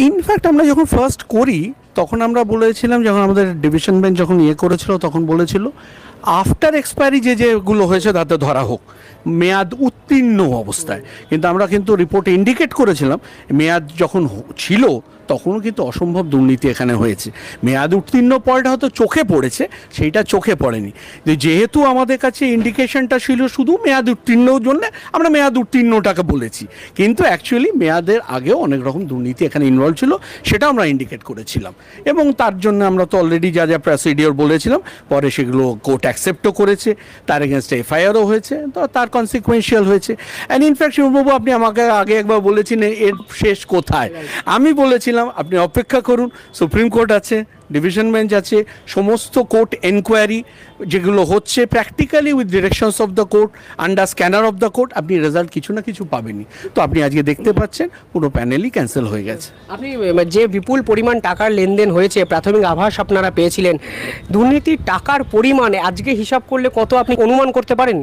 In fact আমরা যখন first করি তখন আমরা বলেছিলাম, যখন আমাদের ডিভিশন বেঞ্চ যখন করেছিল তখন বলেছিল আফটার এক্সপায়ারি যেগুলো হয়েছে তাতে ধরা হোক, মেয়াদ উত্তীর্ণ অবস্থায়। কিন্তু আমরা কিন্তু রিপোর্টে ইন্ডিকেট করেছিলাম মেয়াদ যখন ছিল তখনও কিন্তু অসম্ভব দুর্নীতি এখানে হয়েছে। মেয়াদ উত্তীর্ণ পয়েন্ট হয়তো চোখে পড়েছে, সেইটা চোখে পড়েনি। যেহেতু আমাদের কাছে ইন্ডিকেশনটা ছিল শুধু মেয়াদ উত্তীর্ণর জন্য, আমরা মেয়াদ উত্তীর্ণটাকে বলেছি, কিন্তু অ্যাকচুয়ালি মেয়াদের আগেও অনেক রকম দুর্নীতি এখানে ইনভলভ ছিল, সেটা আমরা ইন্ডিকেট করেছিলাম। এবং তার জন্য আমরা তো অলরেডি যা যা প্রসিডিওর বলেছিলাম, পরে সেগুলো কোর্ট অ্যাকসেপ্টও করেছে, তার এগেনস্টে এফআইআরও হয়েছে, তো তার কনসিকুয়েন্সিয়াল হয়েছে। অ্যান্ড ইনফ্যাক্ট শিববাবু, আপনি আমাকে আগে একবার বলেছিলেন এর শেষ কোথায়, আমি বলেছিলাম আপনি অপেক্ষা করুন, সুপ্রিম কোর্ট আছে, ডিভিশন বেঞ্চ আছে, সমস্ত কোর্ট এনকোয়ারি যেগুলো হচ্ছে practically with directions of the court, under scanner of the court, আপনি রেজাল্ট কিছু না কিছু পাবেনই। তো আপনি আজকে দেখতে পাচ্ছেন পুরো প্যানেলই ক্যান্সেল হয়ে গেছে। আপনি যে বিপুল পরিমাণ টাকার লেনদেন হয়েছে, প্রাথমিক আভাস আপনারা পেয়েছিলেন, দুর্নীতির টাকার পরিমাণে আজকে হিসাব করলে কত আপনি অনুমান করতে পারেন?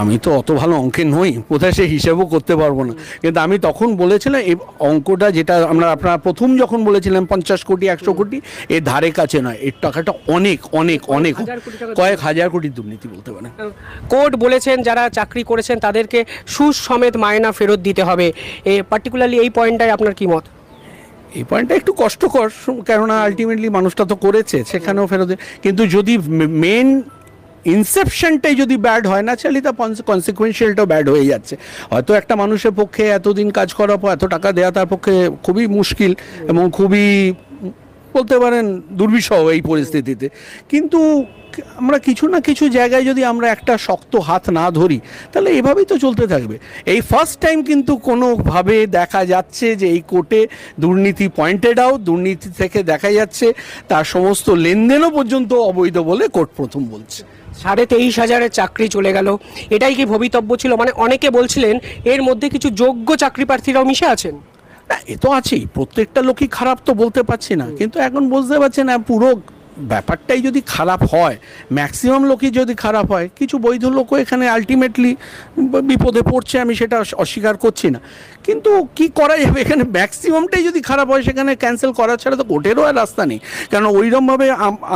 আমি তো অত ভালো অঙ্কে নই, কোথায় সে হিসেবও করতে পারবো না, কিন্তু আমি তখন বলেছিলাম এই অঙ্কটা যেটা আপনারা প্রথম যখন বলেছিলেন 50 কোটি 100 কোটি, এর ধারে কাছে নয়, এর টাকাটা অনেক অনেক অনেক কয়েক হাজার কোটির দুর্নীতি বলতে পারেন। কোর্ট বলেছেন যারা চাকরি করেছেন তাদেরকে সুদ সমেত মায়না ফেরত দিতে হবে, পার্টিকুলারলি এই পয়েন্টটাই আপনার কি মত? এই পয়েন্টটা একটু কষ্টকর, কেননা আলটিমেটলি মানুষটা তো করেছে, সেখানেও ফেরত, কিন্তু যদি মেন ইনসেপশনটাই যদি ব্যাড হয় না, চাইলে তা কনসিকুয়েন্সিয়ালটাও ব্যাড হয়ে যাচ্ছে। হয়তো একটা মানুষের পক্ষে এতদিন কাজ করার পর এত টাকা দেওয়া তার পক্ষে খুবই মুশকিল এবং খুবই বলতে পারেন দুর্বিষহ এই পরিস্থিতিতে, কিন্তু আমরা কিছু না কিছু জায়গায় যদি আমরা একটা শক্ত হাত না ধরি তাহলে এভাবেই তো চলতে থাকবে। এই ফার্স্ট টাইম কিন্তু কোনোভাবে দেখা যাচ্ছে যে এই কোর্টে দুর্নীতি পয়েন্টেড আউট, দুর্নীতি থেকে দেখা যাচ্ছে তার সমস্ত লেনদেনও পর্যন্ত অবৈধ বলে কোর্ট প্রথম বলছে। 23,500 চাকরি চলে গেল, এটাই কি ভবিতব্য ছিল? মানে অনেকে বলছিলেন এর মধ্যে কিছু যোগ্য চাকরি প্রার্থীরাও মিশে আছেন। না, এ তো আছেই, প্রত্যেকটা লোকই খারাপ তো বলতে পারছি না, কিন্তু এখন বুঝতে পারছি না পুরো ব্যাপারটাই যদি খারাপ হয়, ম্যাক্সিমাম লোকই যদি খারাপ হয়, কিছু বৈধ লোকও এখানে আলটিমেটলি বিপদে পড়ছে, আমি সেটা অস্বীকার করছি না, কিন্তু কি করা যাবে, এখানে ম্যাক্সিমামটাই যদি খারাপ হয় সেখানে ক্যান্সেল করা ছাড়া তো কোর্টেরও আর রাস্তা নেই। কারণ ওইরকমভাবে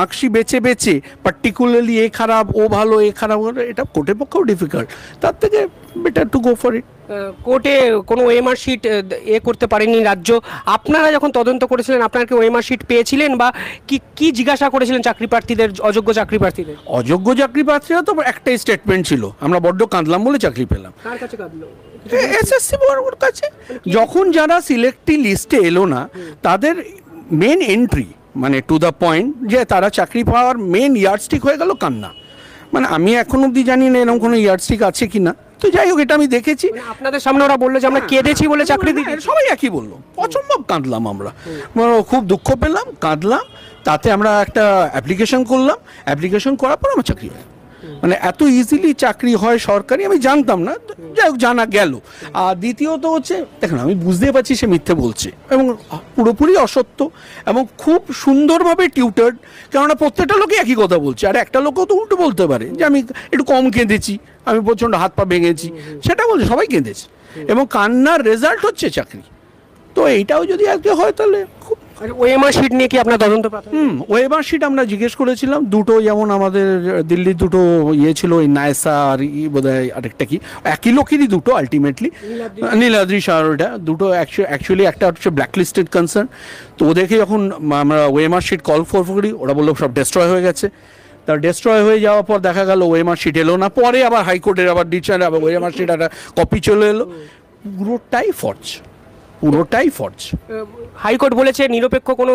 আঁকশি বেছে বেছে পার্টিকুলারলি এ খারাপ ও ভালো এ খারাপ, এটা কোর্টের পক্ষেও ডিফিকাল্ট, তার থেকে better to go for it. কোর্টে কোনো ওএমআর শিট করতে পারেনি রাজ্য, আপনারা যখন তদন্ত করেছিলেন আপনারা কি ওএমআর শিট পেয়েছিলেন, বা কি জিজ্ঞাসা করেছিলেন চাকরি প্রার্থীদের, অযোগ্য চাকরি প্রার্থীদের? অযোগ্য চাকরি প্রার্থীরা তো একটাই স্টেটমেন্ট ছিল, আমরা বড্ড কাঁদলাম বলে চাকরি পেলাম। কার কাছে কাঁদলো? এসএসসি বোর্ডের কাছে। যখন যারা সিলেক্টিভ লিস্টে এলো না তাদের মেন এন্ট্রি মানে টু দ্য পয়েন্ট যে তারা চাকরি পাওয়ার মেন ইয়ার্ডস্টিক হয়ে গেল কান্না। মানে আমি এখন অবধি জানি না এরকম কোনো ইয়ার্ডস্টিক আছে কি না, তো যাই হোক এটা আমি দেখেছি। আপনাদের সামনে ওরা বললো যে আমরা কেঁদেছি বলে চাকরি দিই, সবাই একই বললো, অসম্ভব কাঁদলাম আমরা, খুব দুঃখ পেলাম, কাঁদলাম, তাতে আমরা একটা অ্যাপ্লিকেশন করলাম, অ্যাপ্লিকেশন করার পর আমার চাকরি হয়। মানে এত ইজিলি চাকরি হয় সরকারি আমি জানতাম না, যাই হোক জানা গেল। আর দ্বিতীয়ত হচ্ছে দেখুন আমি বুঝতে পারছি সে মিথ্যে বলছে এবং পুরোপুরি অসত্য এবং খুব সুন্দরভাবে টিউটার্ড, কেননা প্রত্যেকটা লোকে একই কথা বলছে, আর একটা লোকও তো উল্টো বলতে পারে যে আমি একটু কম কেঁদেছি, আমি প্রচণ্ড হাত পা ভেঙেছি, সেটা বলছে, সবাই কেঁদেছে এবং কান্নার রেজাল্ট হচ্ছে চাকরি। তো এইটাও যদি আজকে হয় তাহলে খুব। ওএমআর শিট নিয়ে কি আপনার তদন্ত? ওএমআর শিট আমরা জিজ্ঞেস করেছিলাম দুটো, যেমন আমাদের দিল্লির দুটো ছিল ওই নায়সা আর বোধহয় আরেকটা কি, একই লোকেরই দুটো আলটিমেটলি, নীলাদ্রি শাহ, ওটা দুটো অ্যাকচুয়ালি একটা হচ্ছে ব্ল্যাকলিস্টেড কনসার্ন। তো ওদেরকে যখন আমরা ওএমআর শিট কল ফর করি ওরা বললো সব ডেস্ট্রয় হয়ে গেছে। তার ডেস্ট্রয় হয়ে যাওয়ার পর দেখা গেল ওএমআর শিট এলো না, পরে আবার হাইকোর্টের আবার ডিচার আবার ওএমআর শিট একটা কপি চলে এলো, পুরোটাই ফর্জ, পুরোটাই ফর্জ। হাইকোর্ট বলেছে নিরপেক্ষ কোনো